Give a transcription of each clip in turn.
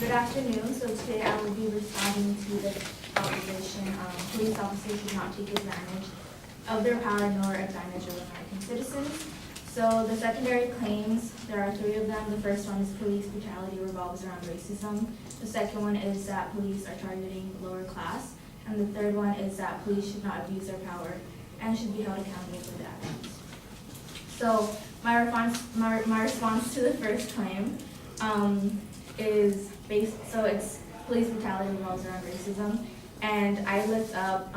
Good afternoon. So today I will be responding to the proposition, police officers should not take advantage of their power nor advantage of American citizens. So the secondary claims, there are three of them. The first one is police brutality revolves around racism. The second one is that police are targeting the lower class. And the third one is that police should not abuse their power and should be held accountable for their actions. So my response to the first claim is based, so it's police brutality revolves around racism. And I looked up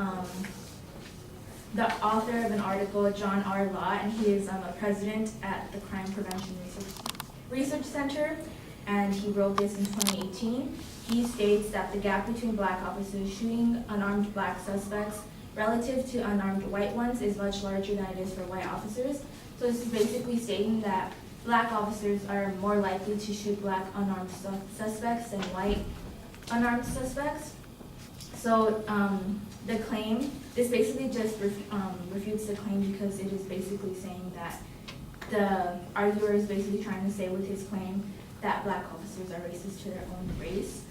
the author of an article, John R. Lott, and he is a president at the Crime Prevention Research Center, and he wrote this in 2018. He states that the gap between black officers shooting unarmed black suspects relative to unarmed white ones is much larger than it is for white officers. So this is basically stating that black officers are more likely to shoot black unarmed suspects than white unarmed suspects. So the claim, this basically just refutes the claim because it is basically saying that the arguer is basically trying to say with his claim that black officers are racist to their own race.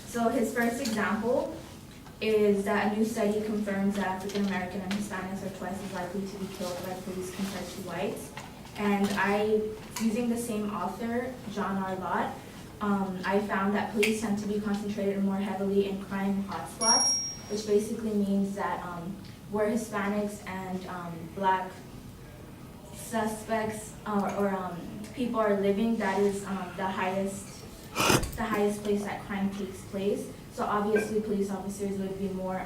So his first example is that a new study confirms that African American and Hispanics are twice as likely to be killed by police compared to whites. And using the same author, John R. Lott, I found that police tend to be concentrated more heavily in crime hotspots, which basically means that where Hispanics and black suspects or people are living, that is the highest place that crime takes place. So obviously, police officers would be more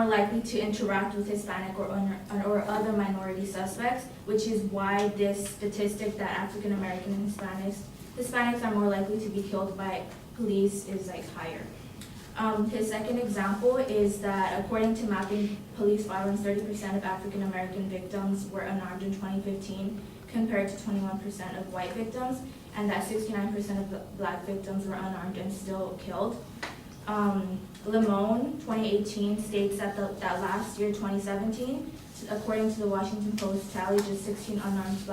likely to interact with Hispanic or other minority suspects, which is why this statistic that African American and Hispanics are more likely to be killed by police is higher. His second example is that according to Mapping Police Violence, 30% of African American victims were unarmed in 2015 compared to 21% of white victims, and that 69% of the black victims were unarmed and still killed. Limon, 2018, states that last year, 2017, according to the Washington Post tally, just 16 unarmed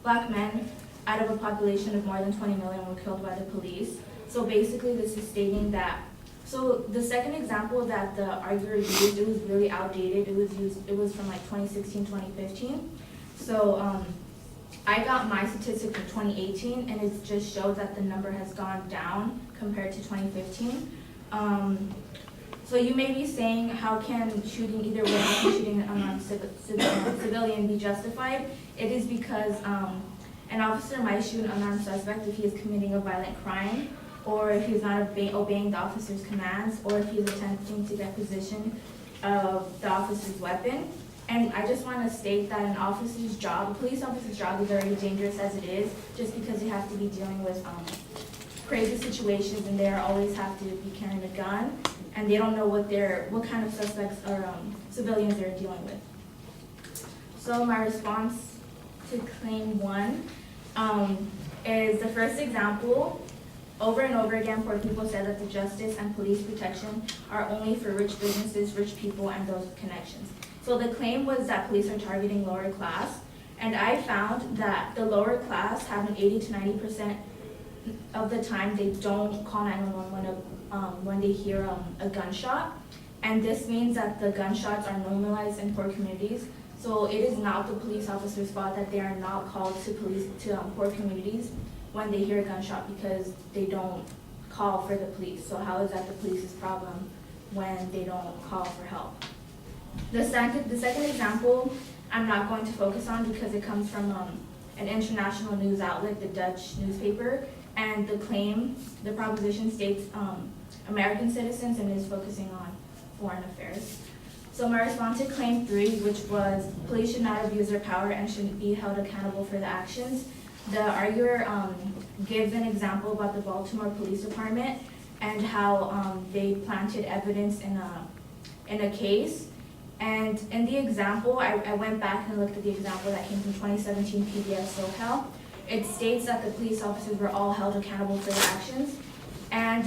black men out of a population of more than 20 million were killed by the police. So basically this is stating that, so the second example that the arguer used, it was really outdated. It was from 2016, 2015. So I got my statistic for 2018, and it just showed that the number has gone down compared to 2015. So you may be saying, how can shooting either way, how can shooting an unarmed civilian be justified? It is because an officer might shoot an unarmed suspect if he is committing a violent crime, or if he's not obeying the officer's commands, or if he's attempting to get possession of the officer's weapon. And I just want to state that a police officer's job is already dangerous as it is, just because they have to be dealing with crazy situations, and they always have to be carrying a gun, and they don't know what kind of suspects or civilians they're dealing with. So my response to claim one is the first example. Over and over again, poor people said that the justice and police protection are only for rich businesses, rich people, and those with connections. So the claim was that police are targeting lower class, and I found that the lower class have an 80 to 90% of the time they don't call 911 when they hear a gunshot, and this means that the gunshots are normalized in poor communities. So it is not the police officer's fault that they are not called to poor communities when they hear a gunshot, because they don't call for the police. So how is that the police's problem when they don't call for help? The second example I'm not going to focus on because it comes from an international news outlet, the Dutch newspaper, and the proposition states American citizens and is focusing on foreign affairs. So my response to claim 3, which was police should not abuse their power and should be held accountable for the actions, the arguer gives an example about the Baltimore Police Department and how they planted evidence in a case. And in the example, I went back and looked at the example that came from 2017 PBS SoCal. It states that the police officers were all held accountable for their actions, and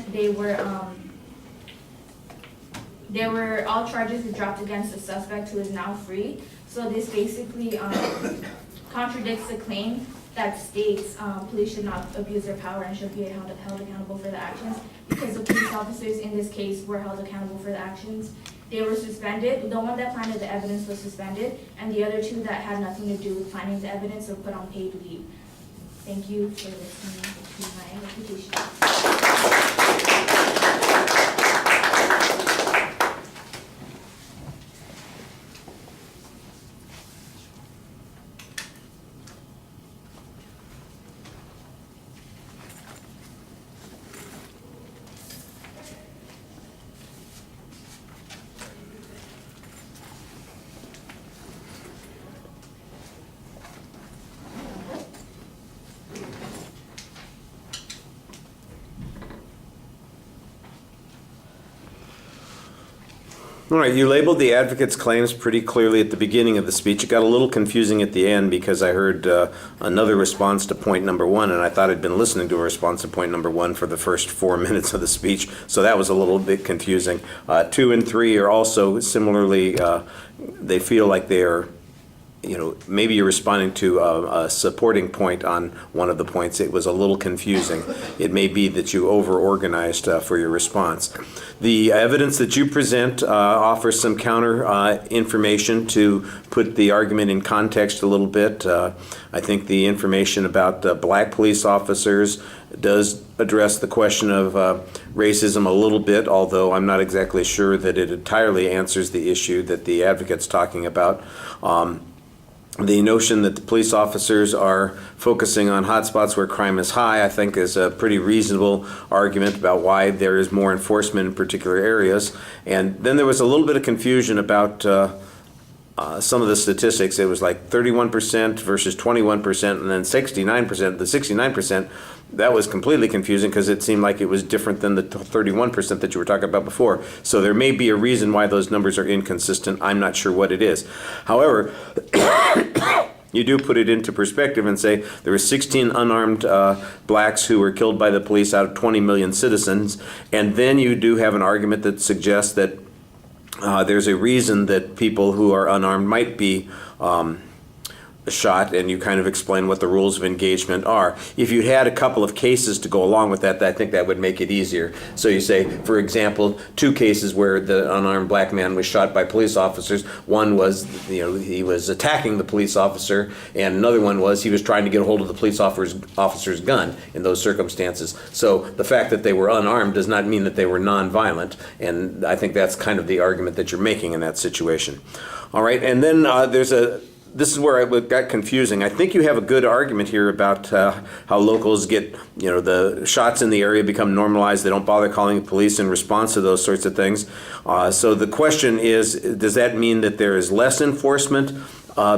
all charges were dropped against the suspect, who is now free. So this basically contradicts the claim that states police should not abuse their power and should be held accountable for the actions, because the police officers in this case were held accountable for the actions. They were suspended. The one that planted the evidence was suspended, and the other two that had nothing to do with planting the evidence were put on paid leave. Thank you for listening to my refutation. All right, you labeled the advocate's claims pretty clearly at the beginning of the speech. It got a little confusing at the end because I heard another response to point number one, and I thought I'd been listening to a response to point number one for the first 4 minutes of the speech, so that was a little bit confusing. 2 and 3 are also similarly, they feel like they are, maybe you're responding to a supporting point on one of the points. It was a little confusing. It may be that you over-organized for your response. The evidence that you present offers some counter information to put the argument in context a little bit. I think the information about black police officers does address the question of racism a little bit, although I'm not exactly sure that it entirely answers the issue that the advocate's talking about. The notion that the police officers are focusing on hotspots where crime is high, I think, is a pretty reasonable argument about why there is more enforcement in particular areas. And then there was a little bit of confusion about some of the statistics. It was like 31% versus 21% and then 69%. The 69%, that was completely confusing because it seemed like it was different than the 31% that you were talking about before. So there may be a reason why those numbers are inconsistent. I'm not sure what it is. However, you do put it into perspective and say there were 16 unarmed blacks who were killed by the police out of 20 million citizens. And then you do have an argument that suggests that there's a reason that people who are unarmed might be shot, and you kind of explain what the rules of engagement are. If you had a couple of cases to go along with that, I think that would make it easier. So you say, for example, 2 cases where the unarmed black man was shot by police officers. One was, he was attacking the police officer, and another one was he was trying to get a hold of the police officer's gun in those circumstances. So the fact that they were unarmed does not mean that they were nonviolent, and I think that's kind of the argument that you're making in that situation. All right, and then this is where it got confusing. I think you have a good argument here about how locals get, the shots in the area become normalized. They don't bother calling the police in response to those sorts of things. So the question is, does that mean that there is less enforcement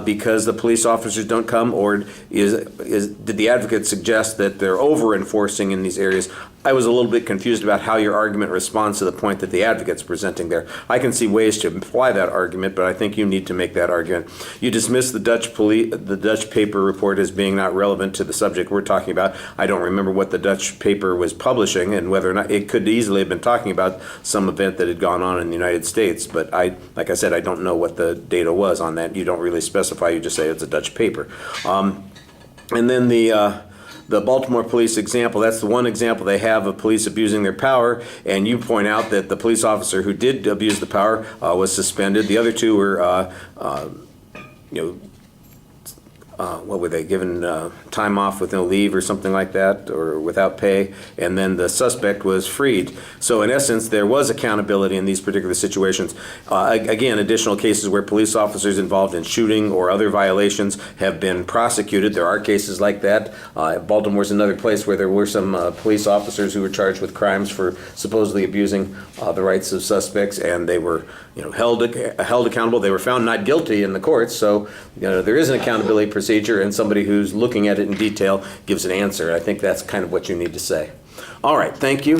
because the police officers don't come, or did the advocate suggest that they're over-enforcing in these areas? I was a little bit confused about how your argument responds to the point that the advocate's presenting there. I can see ways to imply that argument, but I think you need to make that argument. You dismiss the Dutch paper report as being not relevant to the subject we're talking about. I don't remember what the Dutch paper was publishing and whether or not it could easily have been talking about some event that had gone on in the United States, but like I said, I don't know what the data was on that. You don't really specify, you just say it's a Dutch paper. And then the Baltimore police example, that's the one example they have of police abusing their power, and you point out that the police officer who did abuse the power was suspended. The other 2 were, what were they, given time off with no leave or something like that, or without pay, and then the suspect was freed. So in essence, there was accountability in these particular situations. Again, additional cases where police officers involved in shooting or other violations have been prosecuted. There are cases like that. Baltimore's another place where there were some police officers who were charged with crimes for supposedly abusing the rights of suspects, and they were held accountable. They were found not guilty in the courts, so there is an accountability procedure, and somebody who's looking at it in detail gives an answer. I think that's kind of what you need to say. All right, thank you.